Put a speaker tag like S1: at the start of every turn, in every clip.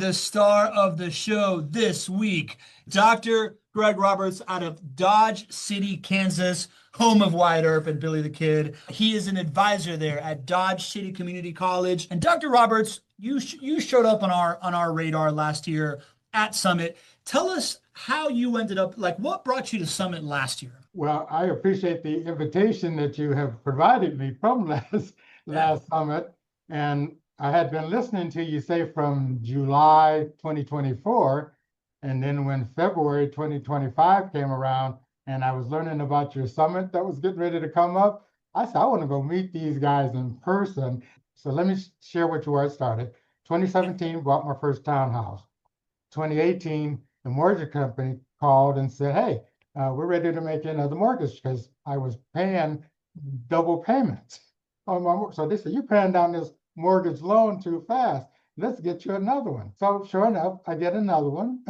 S1: The star of the show this week, Dr. Greg Roberts out of Dodge City, Kansas, home of Wyatt Earp and Billy the Kid. He is an advisor there at Dodge City Community College. And Dr. Roberts, you showed up on our radar last year at Summit. Tell us how you ended up, like what brought you to Summit last year?
S2: Well, I appreciate the invitation that you have provided me from last Summit. And I had been listening to you say from July 2024, and then when February 2025 came around and I was learning about your summit that was getting ready to come up, I said, I want to go meet these guys in person. So let me share with you where it started. 2017, bought my first townhouse. 2018, the mortgage company called and said, hey, we're ready to make another mortgage because I was paying double payments on my mortgage. So they said, you're paying down this mortgage loan too fast. Let's get you another one. So sure enough, I get another one.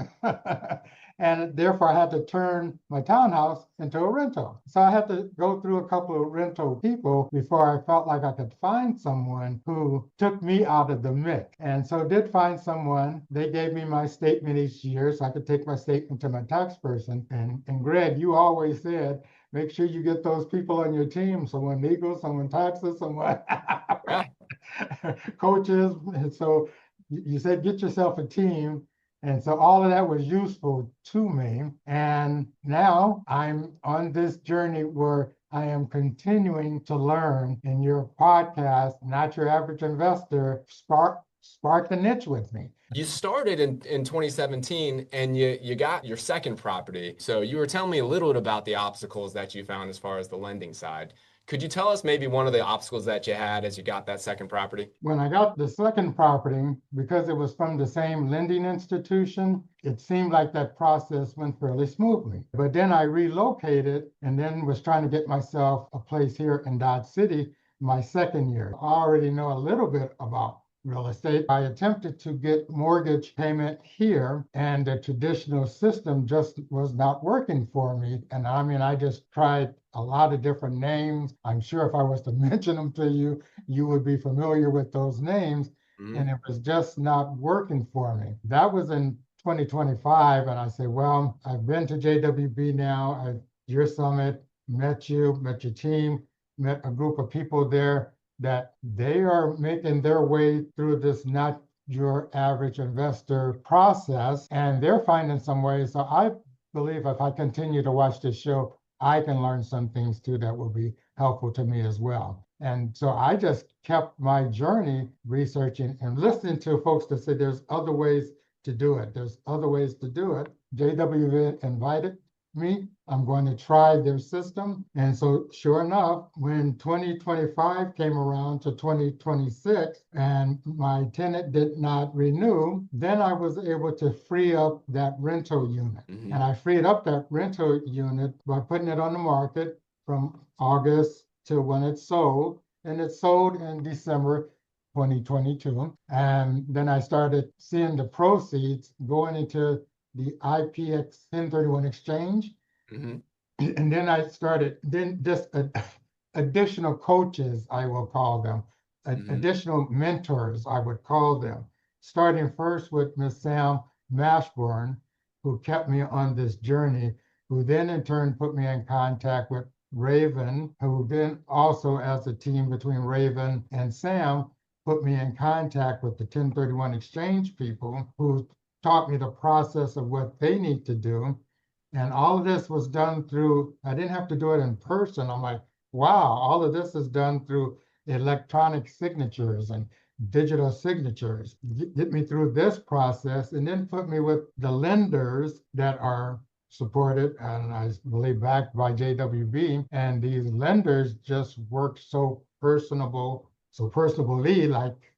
S2: And therefore I had to turn my townhouse into a rental. So I had to go through a couple of rental people before I felt like I could find someone who took me out of the mix. And so did find someone. They gave me my statement each year so I could take my statement to my tax person. And Greg, you always said, make sure you get those people on your team. Someone legal, someone taxes, someone coaches. And so you said, get yourself a team. And so all of that was useful to me. And now I'm on this journey where I am continuing to learn, in your podcast, Not Your Average Investor, spark the niche with me.
S3: You started in 2017 and you got your second property. So you were telling me a little bit about the obstacles that you found as far as the lending side. Could you tell us maybe one of the obstacles that you had as you got that second property?
S2: When I got the second property, because it was from the same lending institution, it seemed like that process went fairly smoothly. But then I relocated and then was trying to get myself a place here in Dodge City my second year. I already know a little bit about real estate. I attempted to get mortgage payment here, and the traditional system just was not working for me. And I mean, I just tried a lot of different names. I'm sure if I was to mention them to you, you would be familiar with those names. And it was just not working for me. That was in 2025. And I said, well, I've been to JWB now, at your summit, met your team, met a group of people there that they are making their way through this Not Your Average Investor process, and they're finding some ways. So I believe if I continue to watch this show, I can learn some things too that will be helpful to me as well. And so I just kept my journey researching and listening to folks that say there's other ways to do it. There's other ways to do it. JWB invited me. I'm going to try their system. And so sure enough, when 2025 came around to 2026 and my tenant did not renew, then I was able to free up that rental unit. And I freed up that rental unit by putting it on the market from August to when it sold. And it sold in December 2022. And then I started seeing the proceeds going into the IPX 1031 exchange. And then I started, additional coaches, I will call them, additional mentors, I would call them, starting first with Miss Sam Mashburn, who kept me on this journey, who then in turn put me in contact with Raven, who then also, as a team between Raven and Sam, put me in contact with the 1031 exchange people, who taught me the process of what they need to do. And all of this was done through, I didn't have to do it in person. I'm like, wow, all of this is done through electronic signatures and digital signatures. Get me through this process and then put me with the lenders that are supported and I believe backed by JWB. And these lenders just work so personably,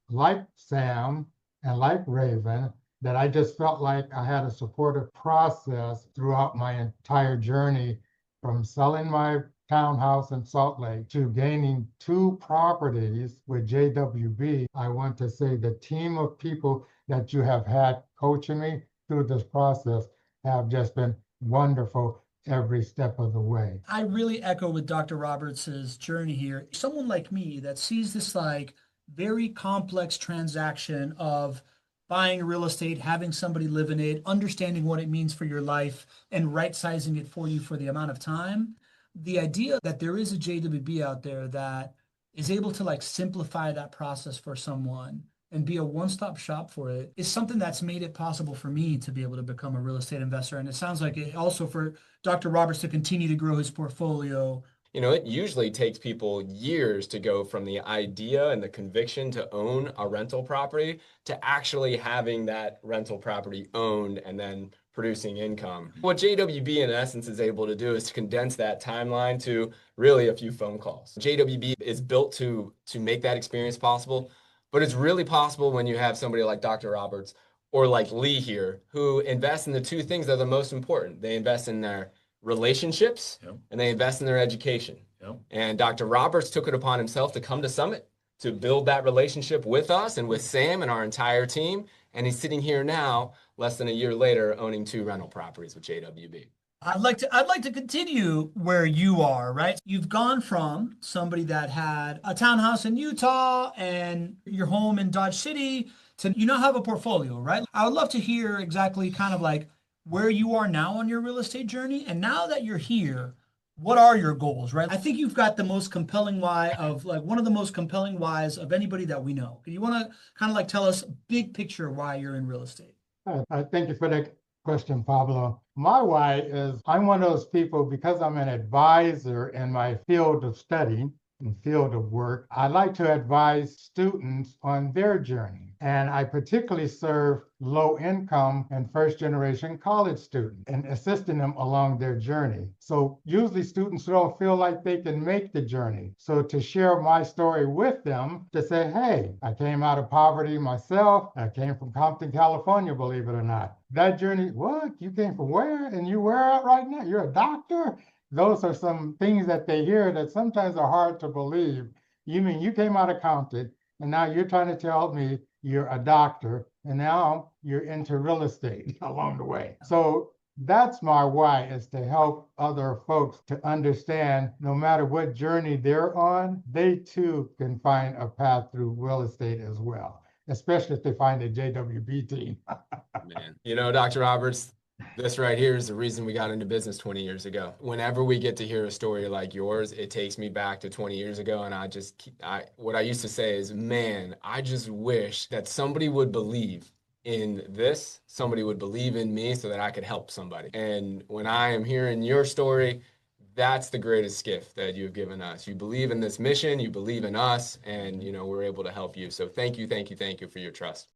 S2: like Sam and like Raven, that I just felt like I had a supportive process throughout my entire journey, from selling my townhouse in Salt Lake to gaining 2 properties with JWB. I want to say the team of people that you have had coaching me through this process have just been wonderful every step of the way.
S1: I really echo with Dr. Roberts's journey here. Someone like me that sees this like very complex transaction of buying real estate, having somebody live in it, understanding what it means for your life, and right sizing it for you for the amount of time. The idea that there is a JWB out there that is able to like simplify that process for someone and be a one-stop shop for it is something that's made it possible for me to be able to become a real estate investor. And it sounds like it also for Dr. Roberts to continue to grow his portfolio.
S3: You know, it usually takes people years to go from the idea and the conviction to own a rental property to actually having that rental property owned and then producing income. What JWB in essence is able to do is to condense that timeline to really a few phone calls. JWB is built to make that experience possible, but it's really possible when you have somebody like Dr. Roberts or like Lee here who invest in the two things that are the most important. They invest in their relationships, yep, and they invest in their education. Yep. And Dr. Roberts took it upon himself to come to Summit to build that relationship with us and with Sam and our entire team. And he's sitting here now, less than a year later, owning 2 rental properties with JWB.
S1: I'd like to continue where you are, right? You've gone from somebody that had a townhouse in Utah and your home in Dodge City to you now have a portfolio, right? I would love to hear exactly kind of like where you are now on your real estate journey. And now that you're here, what are your goals, right? I think you've got the most compelling why of like one of the most compelling whys of anybody that we know. You want to kind of like tell us big picture why you're in real estate?
S2: I thank you for that question, Pablo. My why is I'm one of those people, because I'm an advisor in my field of study and field of work, I like to advise students on their journey. And I particularly serve low income and first generation college students and assisting them along their journey. So usually students don't feel like they can make the journey. So to share my story with them, to say, hey, I came out of poverty myself. I came from Compton, California, believe it or not. That journey, what? You came from where? And you where at right now? You're a doctor? Those are some things that they hear that sometimes are hard to believe. You mean you came out of Compton and now you're trying to tell me you're a doctor and now you're into real estate along the way. So that's my why, is to help other folks to understand no matter what journey they're on, they too can find a path through real estate as well, especially if they find a JWB team.
S3: Man, you know, Dr. Roberts, this right here is the reason we got into business 20 years ago. Whenever we get to hear a story like yours, it takes me back to 20 years ago. And what I used to say is, man, I just wish that somebody would believe in this, somebody would believe in me so that I could help somebody. And when I am hearing your story, that's the greatest gift that you've given us. You believe in this mission, you believe in us, and, you know, we're able to help you. So thank you for your trust.